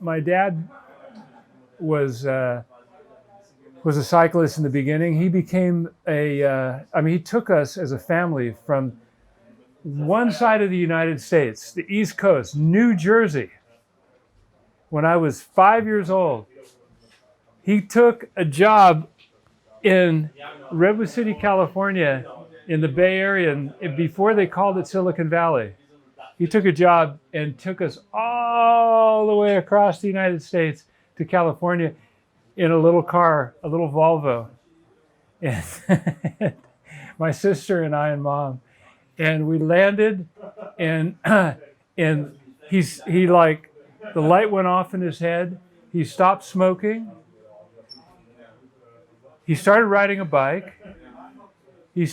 my dad was a cyclist in the beginning. He became he took us as a family from one side of the United States, the East Coast, New Jersey. When I was 5 years old, he took a job in Redwood City, California, in the Bay Area, and before they called it Silicon Valley. He took a job and took us all the way across the United States to California in a little car, a little Volvo. And my sister and I and Mom. And we landed, and he like, the light went off in his head. He stopped smoking. He started riding a bike. He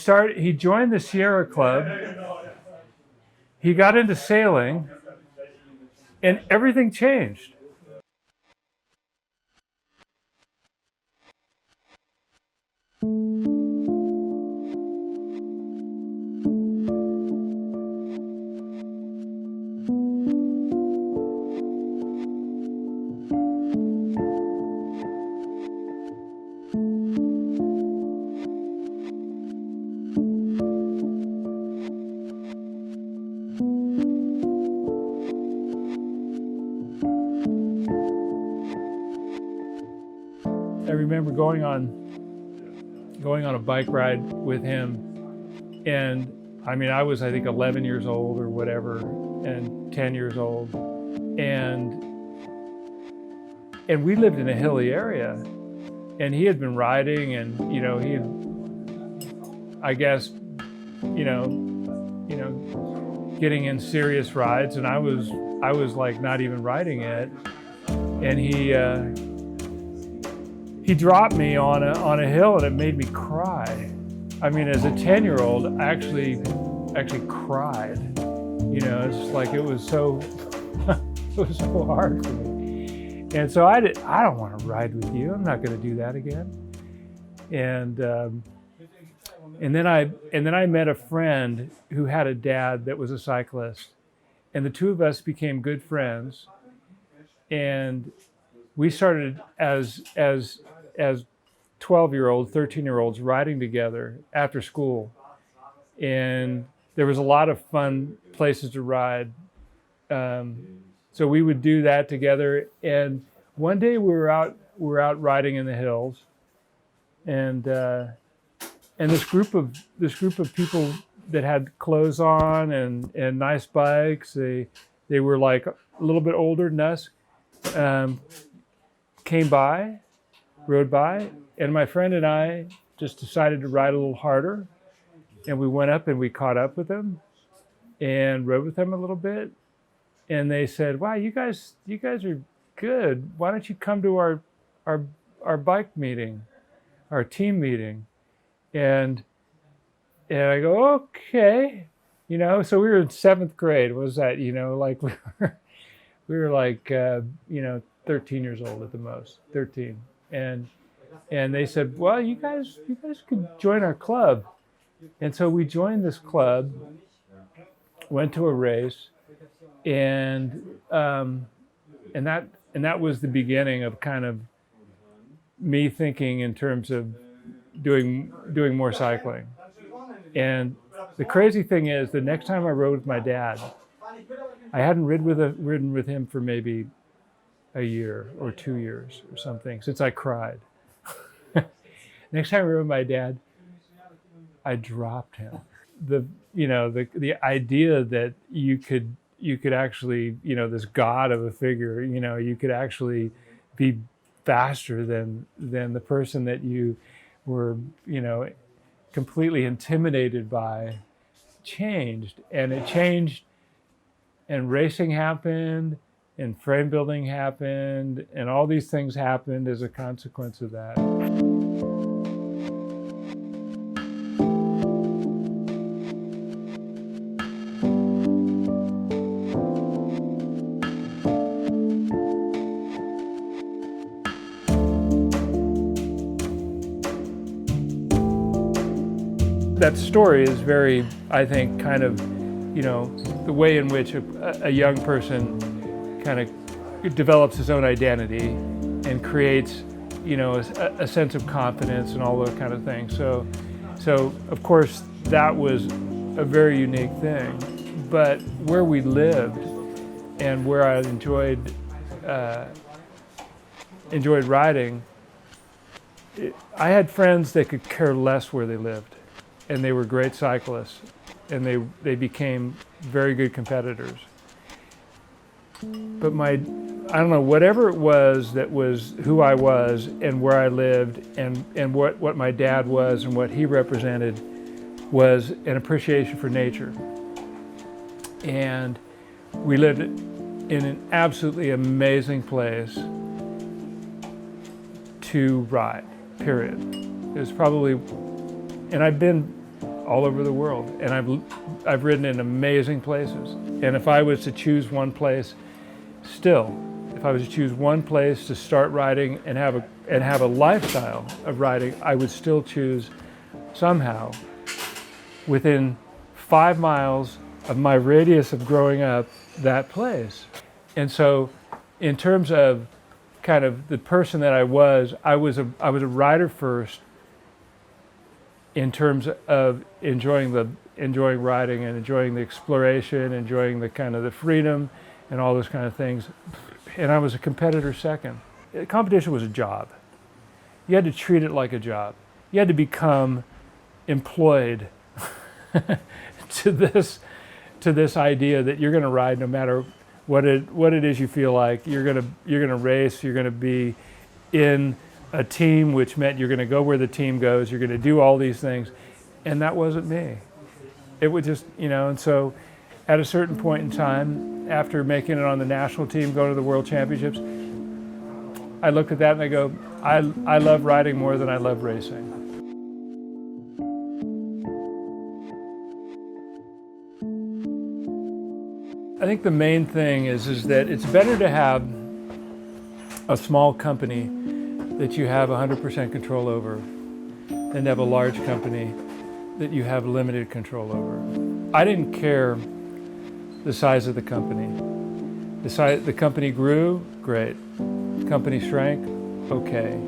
joined the Sierra Club. He got into sailing, and everything changed. I remember going on a bike ride with him, and I was, I think, 11 years old or whatever, and 10 years old, and we lived in a hilly area, and he had been riding, and he had, I guess, getting in serious rides, and I was like not even riding it, and he dropped me on a hill, and it made me cry. As a 10-year-old, I actually cried. It's like it was so hard for me. And so I don't want to ride with you. I'm not going to do that again. And then I met a friend who had a dad that was a cyclist, and the two of us became good friends. And we started as 12-year-olds, 13-year-olds riding together after school. And there was a lot of fun places to ride. So we would do that together. And one day we were out riding in the hills. And this group of people that had clothes on and nice bikes, they were like a little bit older than us, rode by, and my friend and I just decided to ride a little harder, and we went up and we caught up with them and rode with them a little bit, and they said, "Wow, you guys are good. Why don't you come to our bike meeting, our team meeting?" And I go, "Okay." So we were in 7th grade. What was that? Like we were like 13 years old at the most, 13. And they said, "Well, you guys could join our club." And so we joined this club, went to a race, and that was the beginning of kind of me thinking in terms of doing more cycling. And the crazy thing is, the next time I rode with my dad, I hadn't ridden with him for maybe a year or 2 years or something since I cried. Next time I rode with my dad, I dropped him. The idea that you could actually, this god of a figure, you could actually be faster than the person that you were, completely intimidated by, changed. And it changed, and racing happened, and frame building happened, and all these things happened as a consequence of that. That story is very, I think, kind of, the way in which a young person kind of, develops his own identity and creates, you know, a sense of confidence and all those kind of things. So of course that was a very unique thing. But where we lived and where I enjoyed riding, I had friends that could care less where they lived, and they were great cyclists, and they became very good competitors. But I don't know, whatever it was that was who I was and where I lived and what my dad was and what he represented was an appreciation for nature. And we lived in an absolutely amazing place to ride, period. It was probably, and I've been all over the world, and I've ridden in amazing places. And if I was to choose one place, if I was to choose one place to start riding and have a lifestyle of riding, I would still choose somehow within 5 miles of my radius of growing up, that place. And so in terms of kind of the person that I was a rider first in terms of enjoying riding and enjoying the exploration, enjoying the kind of the freedom and all those kind of things. And I was a competitor second. Competition was a job. You had to treat it like a job. You had to become employed to this idea that you're going to ride no matter what it is you feel like. You're going to race. You're going to be in a team, which meant you're going to go where the team goes. You're going to do all these things, and that wasn't me. It would just, you know. And so, at a certain point in time, after making it on the national team, going to the World Championships, I looked at that and I go, I love riding more than I love racing. I think the main thing is that it's better to have a small company that you have 100% control over than to have a large company that you have limited control over. I didn't care the size of the company. The company grew, great. The company shrank, okay.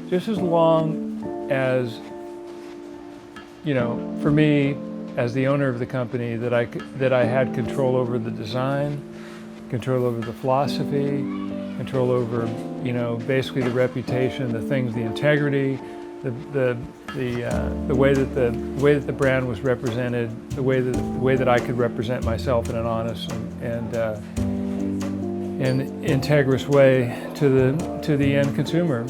Just as long as, you know, for me, as the owner of the company, that I had control over the design, control over the philosophy, control over, you know, basically the reputation, the things, the integrity, the way that the brand was represented, the way that I could represent myself in an honest and integrous way to the end consumer.